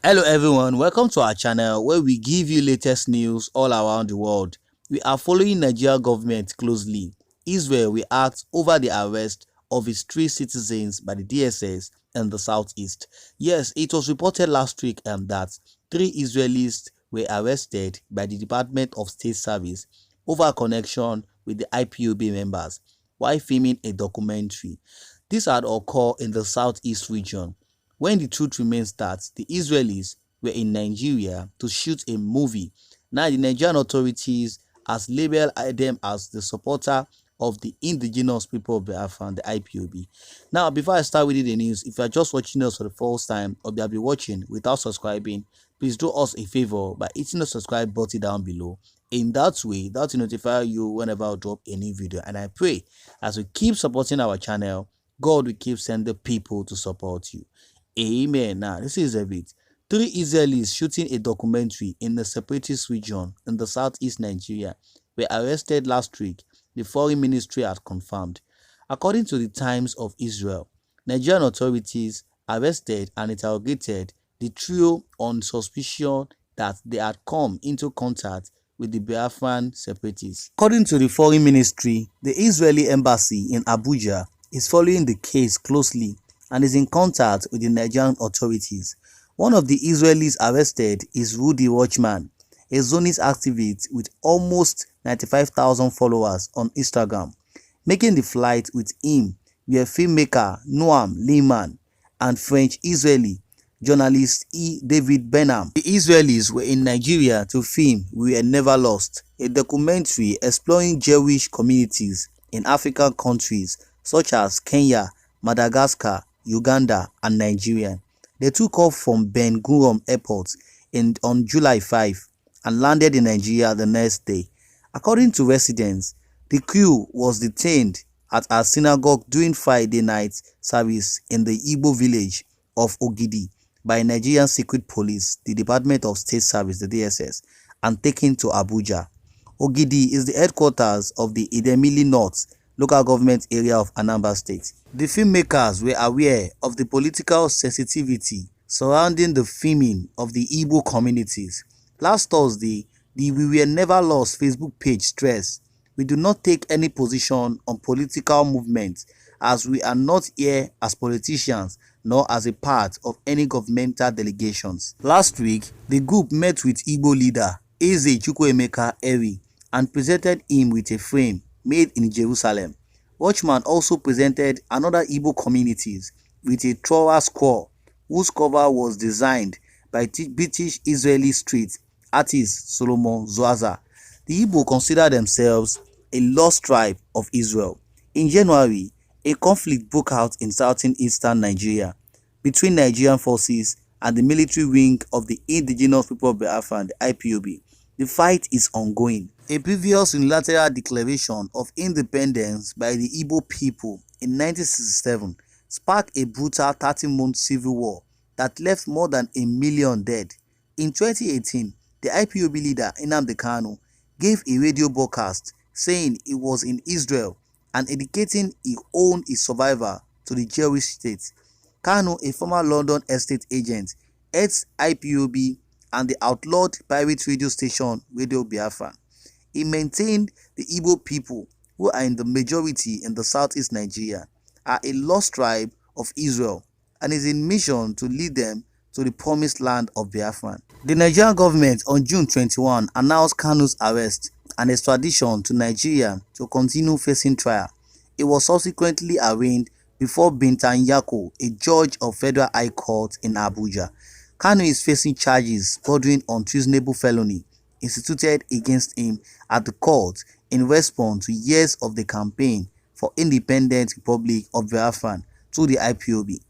Hello everyone, welcome to our channel where we give you latest news all around the world. We are following Nigeria government closely. Israel reacts over the arrest of its 3 citizens by the DSS in the southeast. Yes, it was reported last week that 3 Israelis were arrested by the Department of State Service over a connection with the IPOB members while filming a documentary. This had occurred in the southeast region. When the truth remains that the Israelis were in Nigeria to shoot a movie, now the Nigerian authorities has labeled them as the supporter of the indigenous people of Biafra, the IPOB. Now, before I start with the news, if you are just watching us for the first time or you have been watching without subscribing, please do us a favor by hitting the subscribe button down below. In that way, that will notify you whenever I drop a new video. And I pray as we keep supporting our channel, God will keep sending people to support you. Amen. Now, this is a bit. 3 Israelis shooting a documentary in the separatist region in the southeast Nigeria were arrested last week, the foreign ministry had confirmed. According to the Times of Israel, Nigerian authorities arrested and interrogated the trio on suspicion that they had come into contact with the Biafran separatists. According to the foreign ministry, the Israeli embassy in Abuja is following the case closely and is in contact with the Nigerian authorities. One of the Israelis arrested is Rudy Watchman, a Zionist activist with almost 95,000 followers on Instagram. Making the flight with him were filmmaker Noam Lehman and French-Israeli journalist David Benham. The Israelis were in Nigeria to film We Were Never Lost, a documentary exploring Jewish communities in African countries such as Kenya, Madagascar, Uganda and Nigeria. They took off from Ben Gurion Airport on July 5 and landed in Nigeria the next day. According to residents, the crew was detained at a synagogue during Friday night service in the Igbo village of Ogidi by Nigerian Secret Police, the Department of State Service, the DSS, and taken to Abuja. Ogidi is the headquarters of the Idemili North local government area of Anambra State. The filmmakers were aware of the political sensitivity surrounding the filming of the Igbo communities. Last Thursday, the We Were Never Lost Facebook page stressed, "We do not take any position on political movements as we are not here as politicians nor as a part of any governmental delegations." Last week, the group met with Igbo leader Eze Chukwuemeka Eri and presented him with a frame made in Jerusalem. Watchman also presented another Igbo communities with a Torah scroll whose cover was designed by British Israeli street artist Solomon Zwaza. The Igbo consider themselves a lost tribe of Israel. In January, a conflict broke out in southeastern Nigeria between Nigerian forces and the military wing of the indigenous people of Biafra, the IPOB. The fight is ongoing. A previous unilateral declaration of independence by the Igbo people in 1967 sparked a brutal 30-month civil war that left more than 1 million dead. In 2018, the IPOB leader Nnamdi Kanu gave a radio broadcast saying he was in Israel and indicating he owned his survivor to the Jewish state. Kanu, a former London estate agent, heads IPOB and the outlawed pirate radio station Radio Biafra. He maintained the Igbo people, who are in the majority in the southeast Nigeria, are a lost tribe of Israel and is in mission to lead them to the promised land of Biafra. The Nigerian government on June 21 announced Kanu's arrest and extradition to Nigeria to continue facing trial. He was subsequently arraigned before Bintan Yako, a judge of Federal High Court in Abuja. Kanu is facing charges bordering on treasonable felony instituted against him at the court in response to years of the campaign for independent Republic of Biafra through the IPOB. He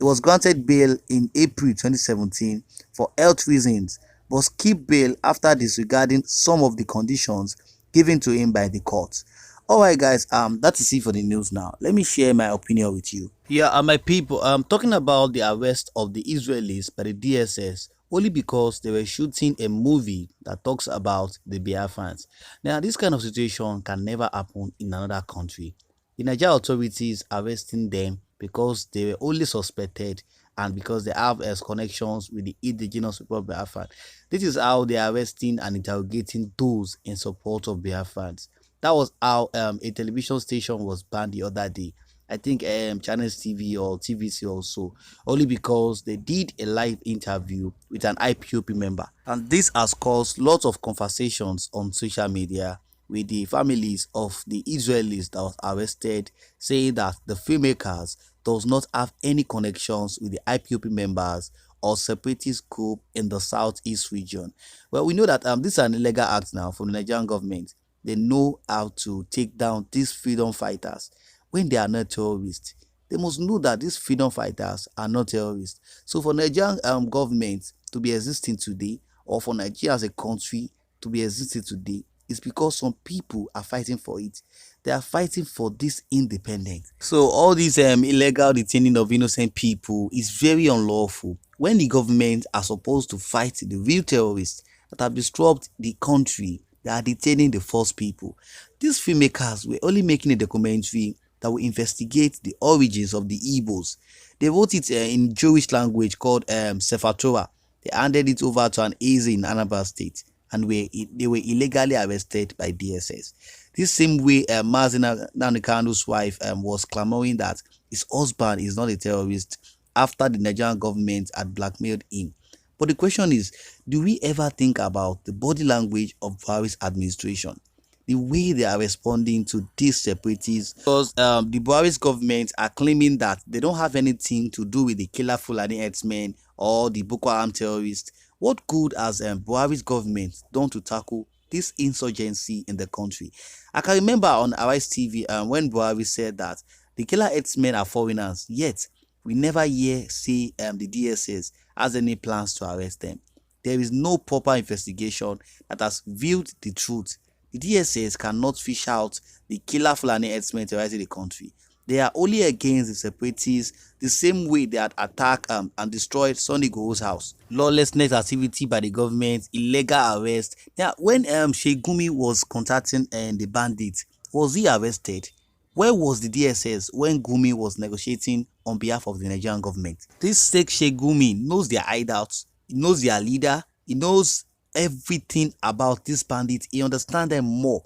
was granted bail in April 2017 for health reasons, but skipped bail after disregarding some of the conditions given to him by the court. Alright guys, that is it for the news now. Let me share my opinion with you. Yeah, my people, I'm talking about the arrest of the Israelis by the DSS only because they were shooting a movie that talks about the Biafrans. Now, this kind of situation can never happen in another country. The Nigerian authorities arresting them because they were only suspected and because they have connections with the indigenous people of Biafra. This is how they are arresting and interrogating those in support of Biafrans. That was how a television station was banned the other day. I think Channels TV or TVC also, only because they did a live interview with an IPOP member. And this has caused lots of conversations on social media with the families of the Israelis that was arrested, saying that the filmmakers does not have any connections with the IPOP members or separatist group in the southeast region. Well, we know that this is an illegal act now from the Nigerian government. They know how to take down these freedom fighters when they are not terrorists. They must know that these freedom fighters are not terrorists. So for Nigerian government to be existing today, or for Nigeria as a country to be existing today, is because some people are fighting for it. They are fighting for this independence. So all this illegal detaining of innocent people is very unlawful when the government are supposed to fight the real terrorists that have disrupted the country. They are detaining the first people. These filmmakers were only making a documentary that will investigate the origins of the Igbos. They wrote it in Jewish language called Sefer Torah. They handed it over to an AZ in Anambra State, and they were illegally arrested by DSS. This same way Mazi Nnamdi Kanu's wife was clamoring that his husband is not a terrorist after the Nigerian government had blackmailed him. But the question is, do we ever think about the body language of Buhari's administration? The way they are responding to these separatists, because the Buhari's government are claiming that they don't have anything to do with the killer Fulani herdsmen or the Boko Haram terrorists. What good has Buhari's government done to tackle this insurgency in the country? I can remember on Arise TV when Buhari said that the killer herdsmen are foreigners, yet we never hear say the DSS has any plans to arrest them. There is no proper investigation that has revealed the truth. The DSS cannot fish out the killer Fulani herdsmen terrorizing the country. They are only against the separatists the same way they had attacked and destroyed Sunday Igboho's house. Lawlessness activity by the government, illegal arrest. Now, when Sheikh Gumi was contacting the bandits, was he arrested? Where was the DSS when Gumi was negotiating on behalf of the Nigerian government? This Sheikh Gumi knows their hideouts, he knows their leader, he knows everything about these bandits, he understands them more.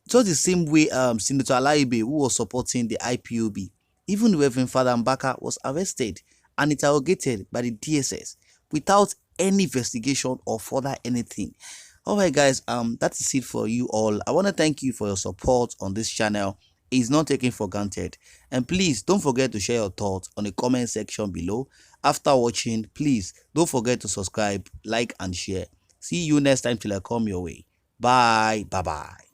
Just the same way Senator Alaibe, who was supporting the IPOB, even Reverend Father Mbaka was arrested and interrogated by the DSS without any investigation or further anything. Alright guys, that is it for you all. I want to thank you for your support on this channel. It's not taken for granted, and please don't forget to share your thoughts on the comment section below. After watching, please don't forget to subscribe, like and share. See you next time till I come your way. Bye bye.